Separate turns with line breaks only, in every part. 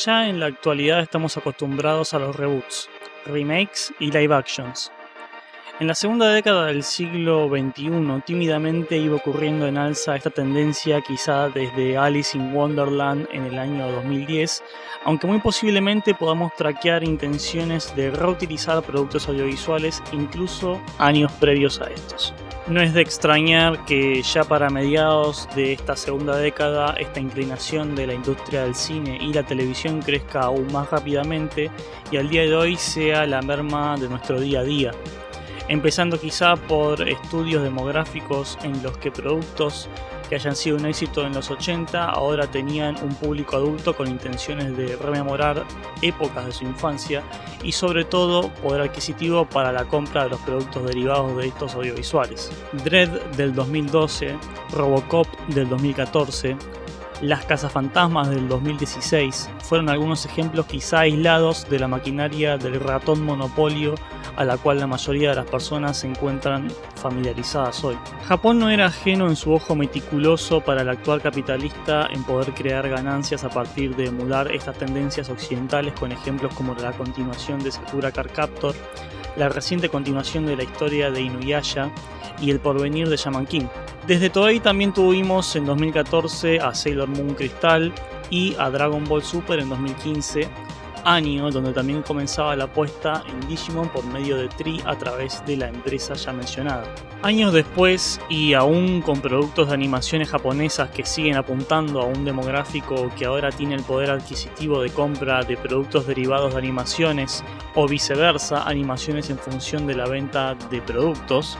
Ya en la actualidad estamos acostumbrados a los reboots, remakes y live actions. En la segunda década del siglo XXI, tímidamente iba ocurriendo en alza esta tendencia quizá desde Alice in Wonderland en el año 2010, aunque muy posiblemente podamos traquear intenciones de reutilizar productos audiovisuales incluso años previos a estos. No es de extrañar que ya para mediados de esta segunda década esta inclinación de la industria del cine y la televisión crezca aún más rápidamente y al día de hoy sea la merma de nuestro día a día. Empezando quizá por estudios demográficos en los que productos que hayan sido un éxito en los 80 ahora tenían un público adulto con intenciones de rememorar épocas de su infancia y sobre todo poder adquisitivo para la compra de los productos derivados de estos audiovisuales. Dredd del 2012, Robocop del 2014, Las Cazafantasmas del 2016 fueron algunos ejemplos quizá aislados de la maquinaria del ratón monopolio a la cual la mayoría de las personas se encuentran familiarizadas hoy. Japón no era ajeno en su ojo meticuloso para el actual capitalista en poder crear ganancias a partir de emular estas tendencias occidentales con ejemplos como la continuación de Sakura Card Captor, la reciente continuación de la historia de Inuyasha y el porvenir de Shaman King. Desde Toei también tuvimos en 2014 a Sailor Moon Crystal y a Dragon Ball Super en 2015, año donde también comenzaba la apuesta en Digimon por medio de Tree a través de la empresa ya mencionada. Años después, y aún con productos de animaciones japonesas que siguen apuntando a un demográfico que ahora tiene el poder adquisitivo de compra de productos derivados de animaciones o viceversa, animaciones en función de la venta de productos,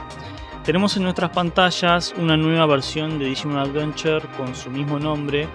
tenemos en nuestras pantallas una nueva versión de Digimon Adventure con su mismo nombre,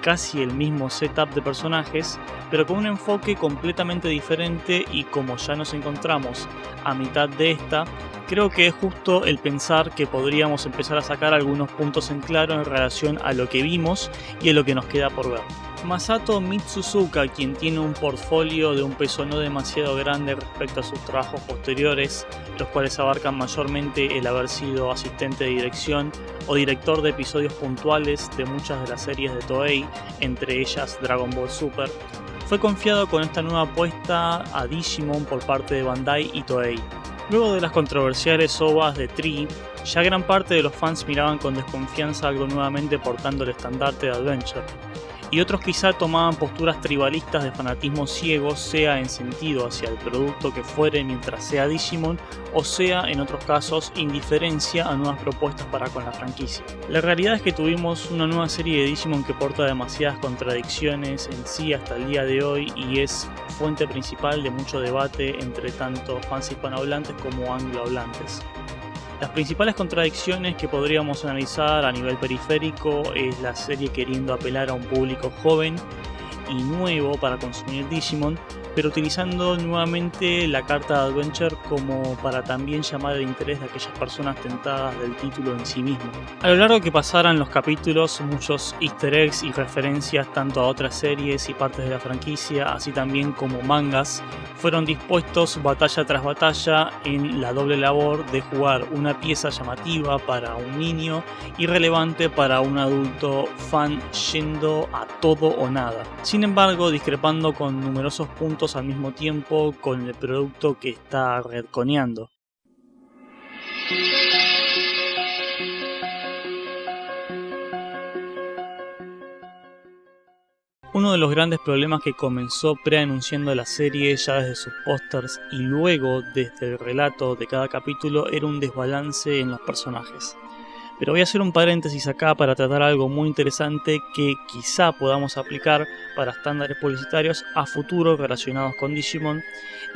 casi el mismo setup de personajes, pero con un enfoque completamente diferente y como ya nos encontramos a mitad de esta, creo que es justo el pensar que podríamos empezar a sacar algunos puntos en claro en relación a lo que vimos y a lo que nos queda por ver. Masato Mitsuzuka, quien tiene un portfolio de un peso no demasiado grande respecto a sus trabajos posteriores, los cuales abarcan mayormente el haber sido asistente de dirección o director de episodios puntuales de muchas de las series de Toei, entre ellas Dragon Ball Super, fue confiado con esta nueva apuesta a Digimon por parte de Bandai y Toei. Luego de las controversiales OVAs de Tree, ya gran parte de los fans miraban con desconfianza algo nuevamente portando el estandarte de Adventure, y otros quizá tomaban posturas tribalistas de fanatismo ciego, sea en sentido hacia el producto que fuere mientras sea Digimon, o sea en otros casos indiferencia a nuevas propuestas para con la franquicia. La realidad es que tuvimos una nueva serie de Digimon que porta demasiadas contradicciones en sí hasta el día de hoy y es fuente principal de mucho debate entre tanto fans hispanohablantes como anglohablantes. Las principales contradicciones que podríamos analizar a nivel periférico es la serie queriendo apelar a un público joven y nuevo para consumir Digimon, pero utilizando nuevamente la carta de Adventure como para también llamar el interés de aquellas personas tentadas del título en sí mismo. A lo largo que pasaran los capítulos, muchos easter eggs y referencias tanto a otras series y partes de la franquicia, así también como mangas, fueron dispuestos batalla tras batalla en la doble labor de jugar una pieza llamativa para un niño y relevante para un adulto fan yendo a todo o nada. Sin embargo, discrepando con numerosos puntos al mismo tiempo con el producto que está retconeando. Uno de los grandes problemas que comenzó preanunciando la serie ya desde sus pósters y luego desde el relato de cada capítulo era un desbalance en los personajes. Pero voy a hacer un paréntesis acá para tratar algo muy interesante que quizá podamos aplicar para estándares publicitarios a futuro relacionados con Digimon,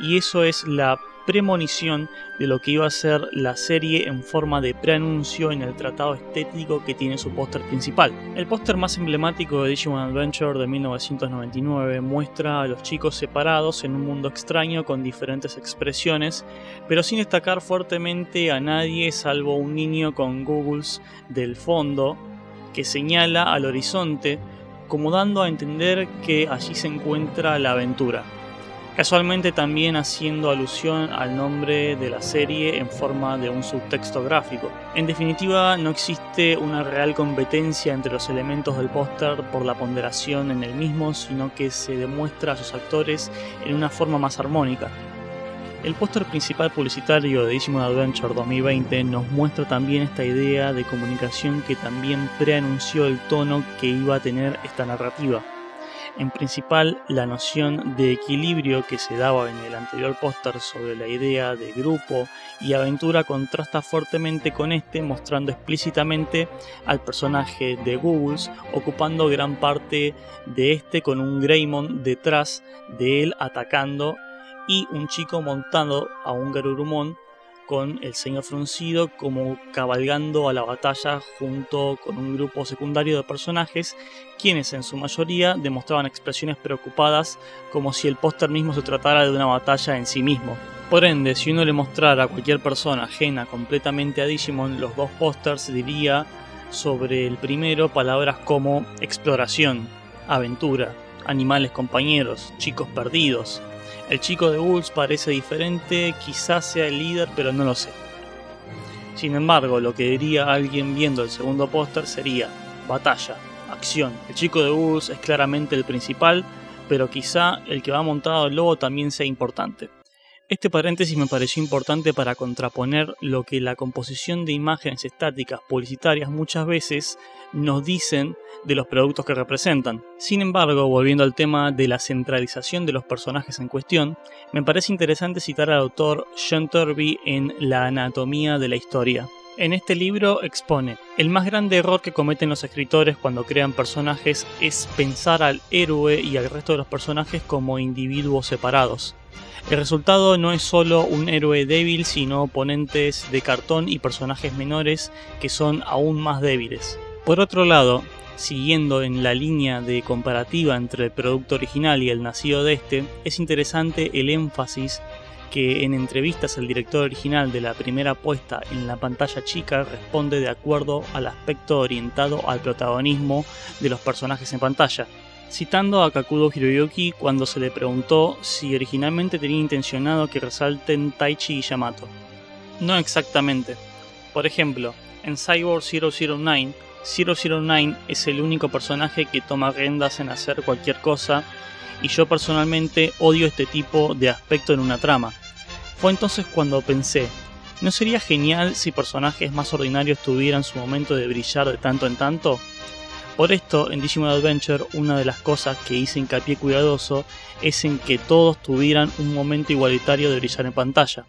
y eso es la premonición de lo que iba a ser la serie en forma de preanuncio en el tratado estético que tiene su póster principal. El póster más emblemático de Digimon Adventure de 1999 muestra a los chicos separados en un mundo extraño con diferentes expresiones, pero sin destacar fuertemente a nadie salvo un niño con goggles del fondo que señala al horizonte como dando a entender que allí se encuentra la aventura. casualmente también haciendo alusión al nombre de la serie en forma de un subtexto gráfico. En definitiva, no existe una real competencia entre los elementos del póster por la ponderación en el mismo, sino que se demuestra a sus actores en una forma más armónica. El póster principal publicitario de Digimon Adventure 2020 nos muestra también esta idea de comunicación que también preanunció el tono que iba a tener esta narrativa. En principal, la noción de equilibrio que se daba en el anterior póster sobre la idea de grupo y aventura contrasta fuertemente con este, mostrando explícitamente al personaje de Googles ocupando gran parte de este con un Greymon detrás de él atacando y un chico montando a un Garurumon con el ceño fruncido como cabalgando a la batalla junto con un grupo secundario de personajes quienes en su mayoría demostraban expresiones preocupadas como si el póster mismo se tratara de una batalla en sí mismo. Por ende, si uno le mostrara a cualquier persona ajena completamente a Digimon los dos pósters, diría sobre el primero palabras como exploración, aventura, animales compañeros, chicos perdidos. El chico de Bulls parece diferente, quizás sea el líder, pero no lo sé. Sin embargo, lo que diría alguien viendo el segundo póster sería batalla, acción. El chico de Bulls es claramente el principal, pero quizá el que va montado al lobo también sea importante. Este paréntesis me pareció importante para contraponer lo que la composición de imágenes estáticas publicitarias muchas veces nos dicen de los productos que representan. Sin embargo, volviendo al tema de la centralización de los personajes en cuestión, me parece interesante citar al autor John Turby en La anatomía de la historia. En este libro expone: el más grande error que cometen los escritores cuando crean personajes es pensar al héroe y al resto de los personajes como individuos separados. El resultado no es solo un héroe débil, sino oponentes de cartón y personajes menores que son aún más débiles. Por otro lado, siguiendo en la línea de comparativa entre el producto original y el nacido de este, es interesante el énfasis que en entrevistas el director original de la primera puesta en la pantalla chica responde de acuerdo al aspecto orientado al protagonismo de los personajes en pantalla. Citando a Kakudo Hiroyuki cuando se le preguntó si originalmente tenía intencionado que resalten Taichi y Yamato. No exactamente. Por ejemplo, en Cyborg 009, 009 es el único personaje que toma riendas en hacer cualquier cosa, y yo personalmente odio este tipo de aspecto en una trama. Fue entonces cuando pensé, ¿no sería genial si personajes más ordinarios tuvieran su momento de brillar de tanto en tanto? Por esto, en Digimon Adventure, una de las cosas que hice hincapié cuidadoso es en que todos tuvieran un momento igualitario de brillar en pantalla.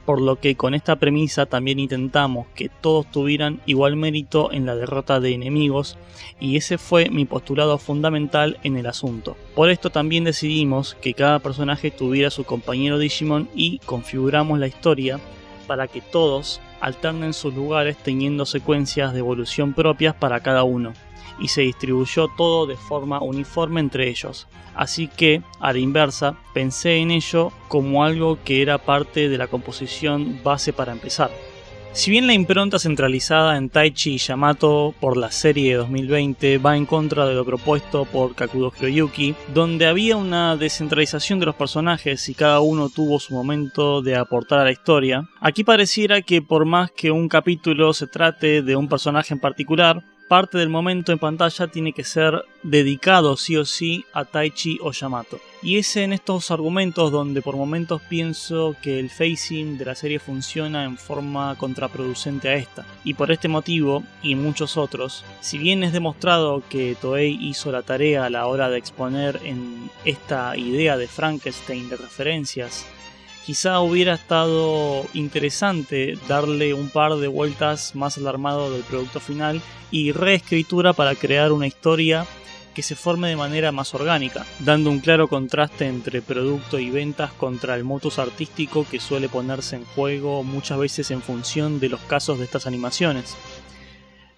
Por lo que con esta premisa también intentamos que todos tuvieran igual mérito en la derrota de enemigos, y ese fue mi postulado fundamental en el asunto. Por esto también decidimos que cada personaje tuviera su compañero Digimon y configuramos la historia para que todos alternen sus lugares teniendo secuencias de evolución propias para cada uno, y se distribuyó todo de forma uniforme entre ellos. Así que, a la inversa, pensé en ello como algo que era parte de la composición base para empezar. Si bien la impronta centralizada en Taichi y Yamato por la serie de 2020 va en contra de lo propuesto por Kakudo Hiroyuki, donde había una descentralización de los personajes y cada uno tuvo su momento de aportar a la historia, aquí pareciera que por más que un capítulo se trate de un personaje en particular, parte del momento en pantalla tiene que ser dedicado sí o sí a Taichi o Yamato. Y es en estos argumentos donde por momentos pienso que el facing de la serie funciona en forma contraproducente a esta. Y por este motivo, y muchos otros, si bien es demostrado que Toei hizo la tarea a la hora de exponer en esta idea de Frankenstein de referencias, quizá hubiera estado interesante darle un par de vueltas más al armado del producto final y reescritura para crear una historia que se forme de manera más orgánica, dando un claro contraste entre producto y ventas contra el motus artístico que suele ponerse en juego muchas veces en función de los casos de estas animaciones.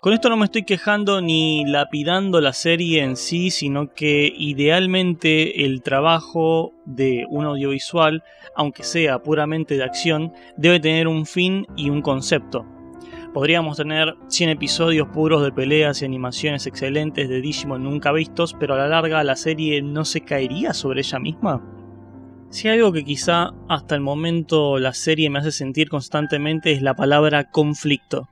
Con esto no me estoy quejando ni lapidando la serie en sí, sino que idealmente el trabajo de un audiovisual, aunque sea puramente de acción, debe tener un fin y un concepto. Podríamos tener 100 episodios puros de peleas y animaciones excelentes de Digimon nunca vistos, pero a la larga la serie no se caería sobre ella misma. Si hay algo que quizá hasta el momento la serie me hace sentir constantemente es la palabra conflicto.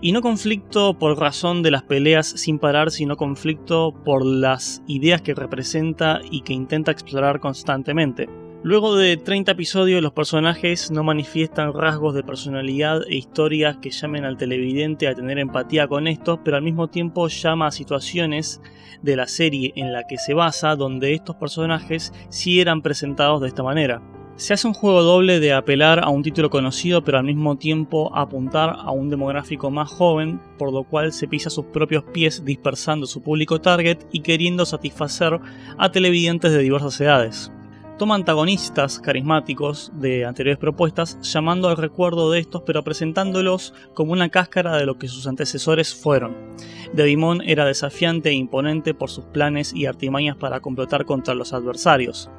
Y no conflicto por razón de las peleas sin parar, sino conflicto por las ideas que representa y que intenta explorar constantemente. Luego de 30 episodios, los personajes no manifiestan rasgos de personalidad e historias que llamen al televidente a tener empatía con estos, pero al mismo tiempo llama a situaciones de la serie en la que se basa donde estos personajes sí eran presentados de esta manera. Se hace un juego doble de apelar a un título conocido pero al mismo tiempo apuntar a un demográfico más joven, por lo cual se pisa sus propios pies dispersando su público target y queriendo satisfacer a televidentes de diversas edades. Toma antagonistas carismáticos de anteriores propuestas, llamando al recuerdo de estos pero presentándolos como una cáscara de lo que sus antecesores fueron. Devimon era desafiante e imponente por sus planes y artimañas para complotar contra los adversarios.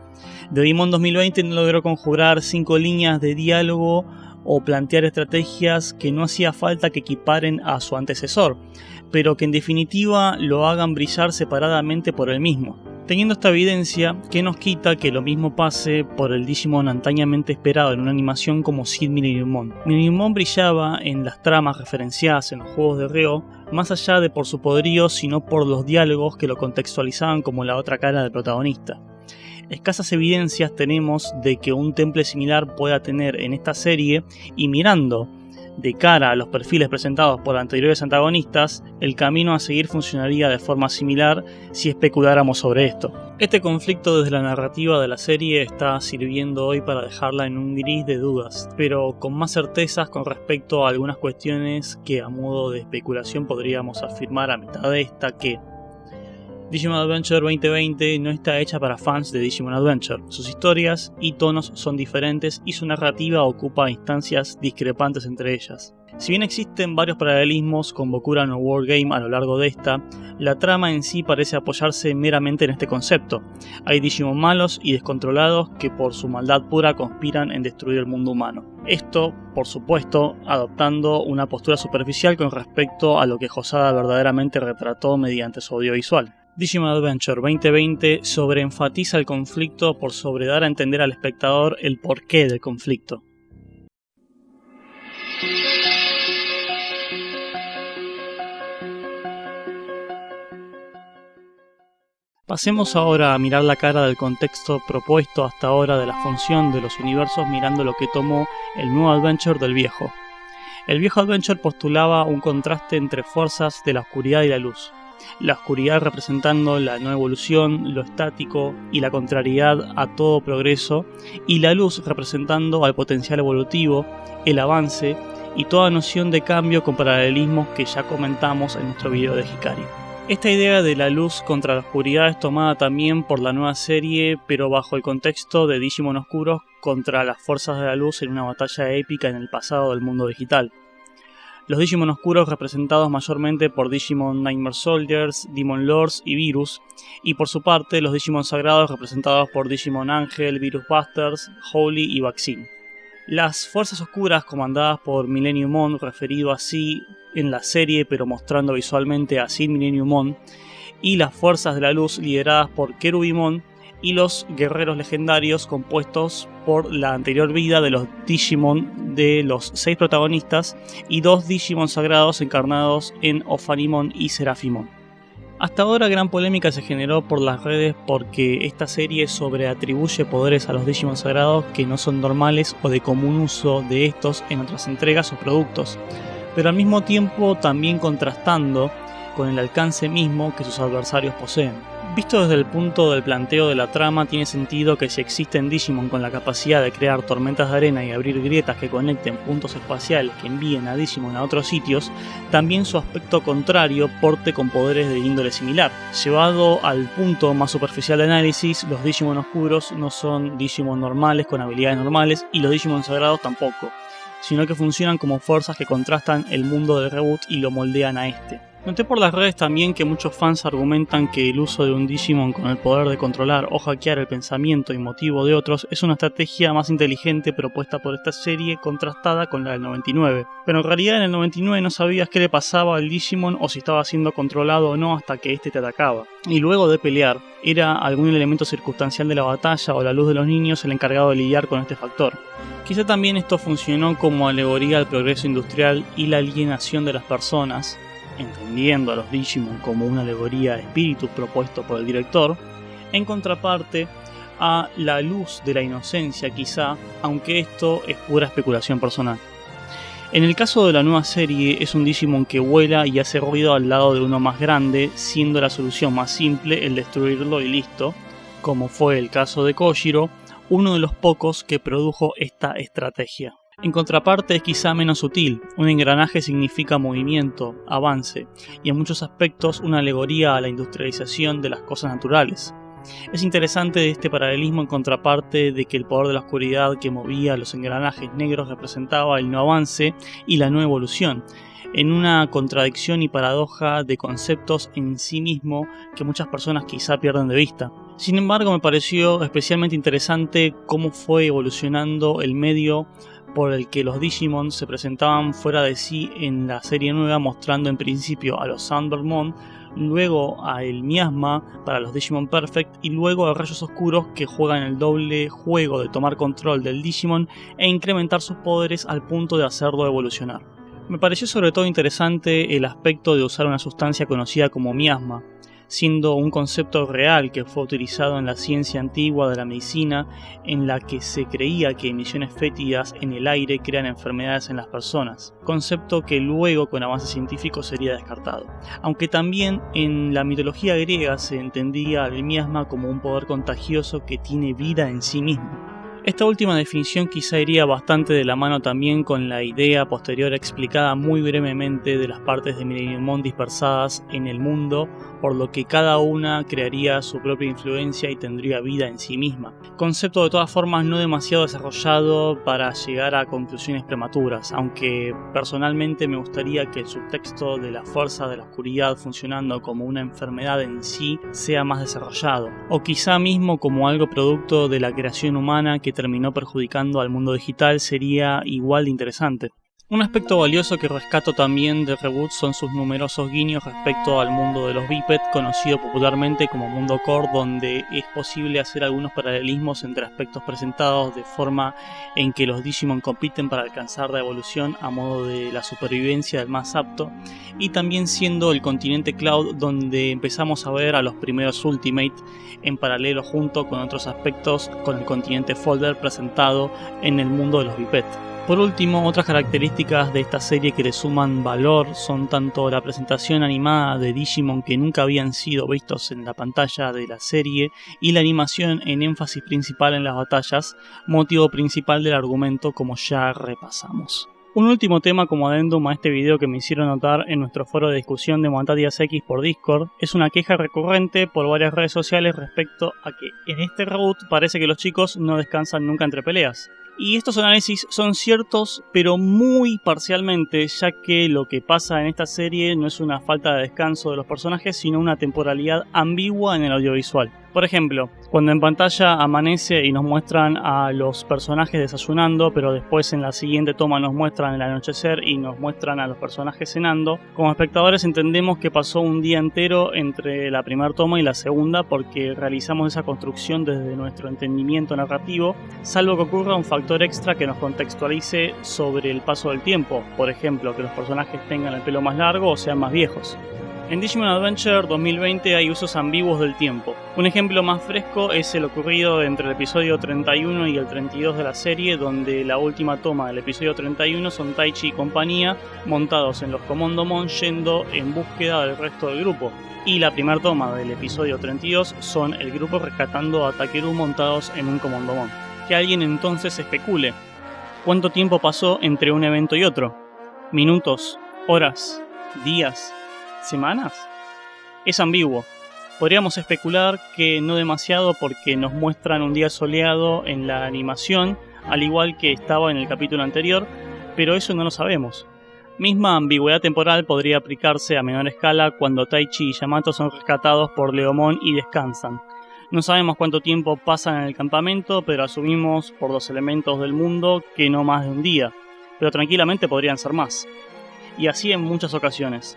Devimon 2020 no logró conjurar 5 líneas de diálogo o plantear estrategias que no hacía falta que equiparen a su antecesor, pero que en definitiva lo hagan brillar separadamente por el mismo. Teniendo esta evidencia, ¿qué nos quita que lo mismo pase por el Digimon antañamente esperado en una animación como Sid Millenniummon? Millenniummon brillaba en las tramas referenciadas en los juegos de Ryo, más allá de por su poderío, sino por los diálogos que lo contextualizaban como la otra cara del protagonista. Escasas evidencias tenemos de que un temple similar pueda tener en esta serie, y mirando de cara a los perfiles presentados por anteriores antagonistas, el camino a seguir funcionaría de forma similar si especuláramos sobre esto. Este conflicto desde la narrativa de la serie está sirviendo hoy para dejarla en un gris de dudas, pero con más certezas con respecto a algunas cuestiones que a modo de especulación podríamos afirmar a mitad de esta que Digimon Adventure 2020 no está hecha para fans de Digimon Adventure. Sus historias y tonos son diferentes y su narrativa ocupa instancias discrepantes entre ellas. Si bien existen varios paralelismos con Bokura no War Game a lo largo de esta, la trama en sí parece apoyarse meramente en este concepto. Hay Digimon malos y descontrolados que por su maldad pura conspiran en destruir el mundo humano. Esto, por supuesto, adoptando una postura superficial con respecto a lo que Hosada verdaderamente retrató mediante su audiovisual. Digimon Adventure 2020 sobreenfatiza el conflicto por sobre dar a entender al espectador el porqué del conflicto. Pasemos ahora a mirar la cara del contexto propuesto hasta ahora de la función de los universos mirando lo que tomó el nuevo Adventure del viejo. El viejo Adventure postulaba un contraste entre fuerzas de la oscuridad y la luz. La oscuridad representando la no evolución, lo estático y la contrariedad a todo progreso, y la luz representando al potencial evolutivo, el avance y toda noción de cambio con paralelismos que ya comentamos en nuestro video de Hikari. Esta idea de la luz contra la oscuridad es tomada también por la nueva serie, pero bajo el contexto de Digimon Oscuros contra las fuerzas de la luz en una batalla épica en el pasado del mundo digital. Los Digimon Oscuros representados mayormente por Digimon Nightmare Soldiers, Demon Lords y Virus, y por su parte los Digimon Sagrados representados por Digimon Ángel, Virus Busters, Holy y Vaccine. Las fuerzas oscuras comandadas por Millenniummon, referido así en la serie pero mostrando visualmente a Sid Millenniummon, y las fuerzas de la luz lideradas por Cherubimon, y los guerreros legendarios compuestos por la anterior vida de los Digimon de los 6 protagonistas y 2 Digimon sagrados encarnados en Ophanimon y Seraphimon. Hasta ahora gran polémica se generó por las redes porque esta serie sobreatribuye poderes a los Digimon sagrados que no son normales o de común uso de estos en otras entregas o productos, pero al mismo tiempo también contrastando con el alcance mismo que sus adversarios poseen. Visto desde el punto del planteo de la trama, tiene sentido que si existen Digimon con la capacidad de crear tormentas de arena y abrir grietas que conecten puntos espaciales que envíen a Digimon a otros sitios, también su aspecto contrario porte con poderes de índole similar. Llevado al punto más superficial de análisis, los Digimon oscuros no son Digimon normales con habilidades normales y los Digimon sagrados tampoco, sino que funcionan como fuerzas que contrastan el mundo del reboot y lo moldean a este. Noté por las redes también que muchos fans argumentan que el uso de un Digimon con el poder de controlar o hackear el pensamiento y motivo de otros es una estrategia más inteligente propuesta por esta serie contrastada con la del 99. Pero en realidad en el 99 no sabías qué le pasaba al Digimon o si estaba siendo controlado o no hasta que este te atacaba. Y luego de pelear, era algún elemento circunstancial de la batalla o la luz de los niños el encargado de lidiar con este factor. Quizá también esto funcionó como alegoría al progreso industrial y la alienación de las personas, entendiendo a los Digimon como una alegoría de espíritus propuesto por el director, en contraparte a la luz de la inocencia quizá, aunque esto es pura especulación personal. En el caso de la nueva serie es un Digimon que vuela y hace ruido al lado de uno más grande, siendo la solución más simple el destruirlo y listo, como fue el caso de Kojiro, uno de los pocos que produjo esta estrategia. En contraparte es quizá menos sutil, un engranaje significa movimiento, avance, y en muchos aspectos una alegoría a la industrialización de las cosas naturales. Es interesante este paralelismo en contraparte de que el poder de la oscuridad que movía los engranajes negros representaba el no avance y la no evolución, en una contradicción y paradoja de conceptos en sí mismo que muchas personas quizá pierden de vista. Sin embargo, me pareció especialmente interesante cómo fue evolucionando el medio por el que los Digimon se presentaban fuera de sí en la serie nueva, mostrando en principio a los Thundermon, luego a el Miasma para los Digimon Perfect y luego a Rayos Oscuros, que juegan el doble juego de tomar control del Digimon e incrementar sus poderes al punto de hacerlo evolucionar. Me pareció sobre todo interesante el aspecto de usar una sustancia conocida como miasma, siendo un concepto real que fue utilizado en la ciencia antigua de la medicina, en la que se creía que emisiones fétidas en el aire crean enfermedades en las personas, concepto que luego con avances científicos sería descartado. Aunque también en la mitología griega se entendía al miasma como un poder contagioso que tiene vida en sí mismo. Esta última definición quizá iría bastante de la mano también con la idea posterior explicada muy brevemente de las partes de Millenniummon dispersadas en el mundo, por lo que cada una crearía su propia influencia y tendría vida en sí misma. Concepto de todas formas no demasiado desarrollado para llegar a conclusiones prematuras, aunque personalmente me gustaría que el subtexto de la fuerza de la oscuridad funcionando como una enfermedad en sí sea más desarrollado, o quizá mismo como algo producto de la creación humana que terminó perjudicando al mundo digital sería igual de interesante. Un aspecto valioso que rescato también de Reboot son sus numerosos guiños respecto al mundo de los Biped, conocido popularmente como Mundo Core, donde es posible hacer algunos paralelismos entre aspectos presentados de forma en que los Digimon compiten para alcanzar la evolución a modo de la supervivencia del más apto, y también siendo el continente Cloud donde empezamos a ver a los primeros Ultimate en paralelo junto con otros aspectos con el continente Folder presentado en el mundo de los Biped. Por último, otras características de esta serie que le suman valor son tanto la presentación animada de Digimon que nunca habían sido vistos en la pantalla de la serie y la animación en énfasis principal en las batallas, motivo principal del argumento como ya repasamos. Un último tema como adendum a este video que me hicieron notar en nuestro foro de discusión de Montadias X por Discord es una queja recurrente por varias redes sociales respecto a que en este reboot parece que los chicos no descansan nunca entre peleas. Y estos análisis son ciertos, pero muy parcialmente, ya que lo que pasa en esta serie no es una falta de descanso de los personajes, sino una temporalidad ambigua en el audiovisual. Por ejemplo, cuando en pantalla amanece y nos muestran a los personajes desayunando, pero después en la siguiente toma nos muestran el anochecer y nos muestran a los personajes cenando, como espectadores entendemos que pasó un día entero entre la primera toma y la segunda porque realizamos esa construcción desde nuestro entendimiento narrativo, salvo que ocurra un factor extra que nos contextualice sobre el paso del tiempo, por ejemplo, que los personajes tengan el pelo más largo o sean más viejos. En Digimon Adventure 2020 hay usos ambiguos del tiempo. Un ejemplo más fresco es el ocurrido entre el episodio 31 y el 32 de la serie, donde la última toma del episodio 31 son Taichi y compañía montados en los Commandomon yendo en búsqueda del resto del grupo. Y la primera toma del episodio 32 son el grupo rescatando a Takeru montados en un Commandomon. Que alguien entonces especule. ¿Cuánto tiempo pasó entre un evento y otro? ¿Minutos? ¿Horas? ¿Días? ¿Semanas? Es ambiguo. Podríamos especular que no demasiado porque nos muestran un día soleado en la animación, al igual que estaba en el capítulo anterior, pero eso no lo sabemos. Misma ambigüedad temporal podría aplicarse a menor escala cuando Taichi y Yamato son rescatados por Leomon y descansan. No sabemos cuánto tiempo pasan en el campamento, pero asumimos por los elementos del mundo que no más de un día, pero tranquilamente podrían ser más. Y así en muchas ocasiones.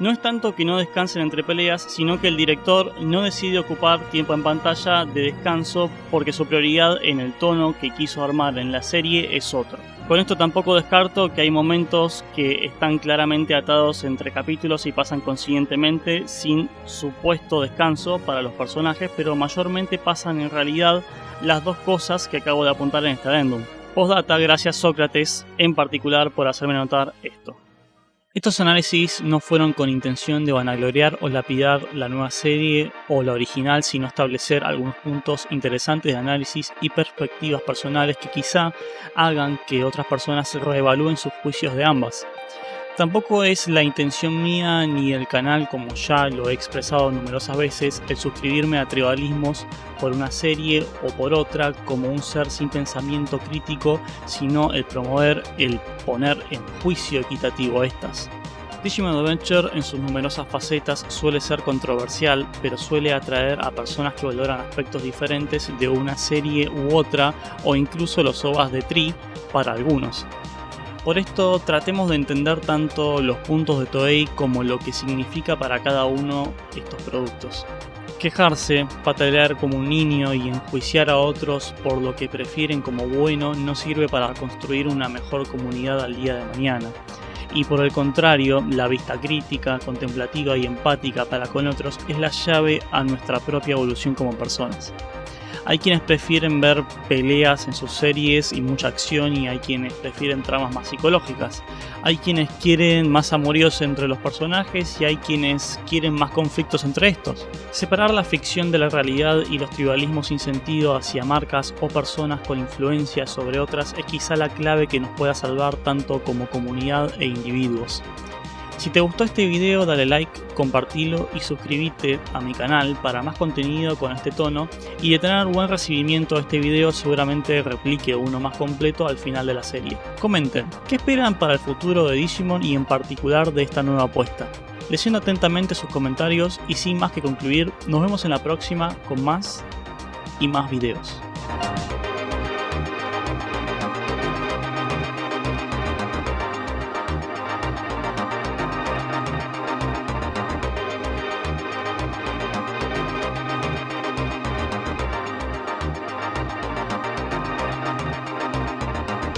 No es tanto que no descansen entre peleas, sino que el director no decide ocupar tiempo en pantalla de descanso porque su prioridad en el tono que quiso armar en la serie es otro. Con esto tampoco descarto que hay momentos que están claramente atados entre capítulos y pasan consiguientemente sin supuesto descanso para los personajes, pero mayormente pasan en realidad las dos cosas que acabo de apuntar en este addendum. Postdata, gracias Sócrates en particular por hacerme notar esto. Estos análisis no fueron con intención de vanagloriar o lapidar la nueva serie o la original, sino establecer algunos puntos interesantes de análisis y perspectivas personales que quizá hagan que otras personas reevalúen sus juicios de ambas. Tampoco es la intención mía ni del canal, como ya lo he expresado numerosas veces, el suscribirme a tribalismos por una serie o por otra como un ser sin pensamiento crítico, sino el promover, el poner en juicio equitativo a estas. Digimon Adventure en sus numerosas facetas suele ser controversial, pero suele atraer a personas que valoran aspectos diferentes de una serie u otra, o incluso los OVAs de Tree para algunos. Por esto tratemos de entender tanto los puntos de Toei como lo que significa para cada uno estos productos. Quejarse, patalear como un niño y enjuiciar a otros por lo que prefieren como bueno no sirve para construir una mejor comunidad al día de mañana. Y por el contrario, la vista crítica, contemplativa y empática para con otros es la llave a nuestra propia evolución como personas. Hay quienes prefieren ver peleas en sus series y mucha acción, y hay quienes prefieren tramas más psicológicas. Hay quienes quieren más amoríos entre los personajes y hay quienes quieren más conflictos entre estos. Separar la ficción de la realidad y los tribalismos sin sentido hacia marcas o personas con influencia sobre otras es quizá la clave que nos pueda salvar tanto como comunidad e individuos. Si te gustó este video, dale like, compartilo y suscríbete a mi canal para más contenido con este tono, y de tener buen recibimiento a este video seguramente replique uno más completo al final de la serie. Comenten, ¿qué esperan para el futuro de Digimon y en particular de esta nueva apuesta? Leyendo atentamente sus comentarios y sin más que concluir, nos vemos en la próxima con más y más videos.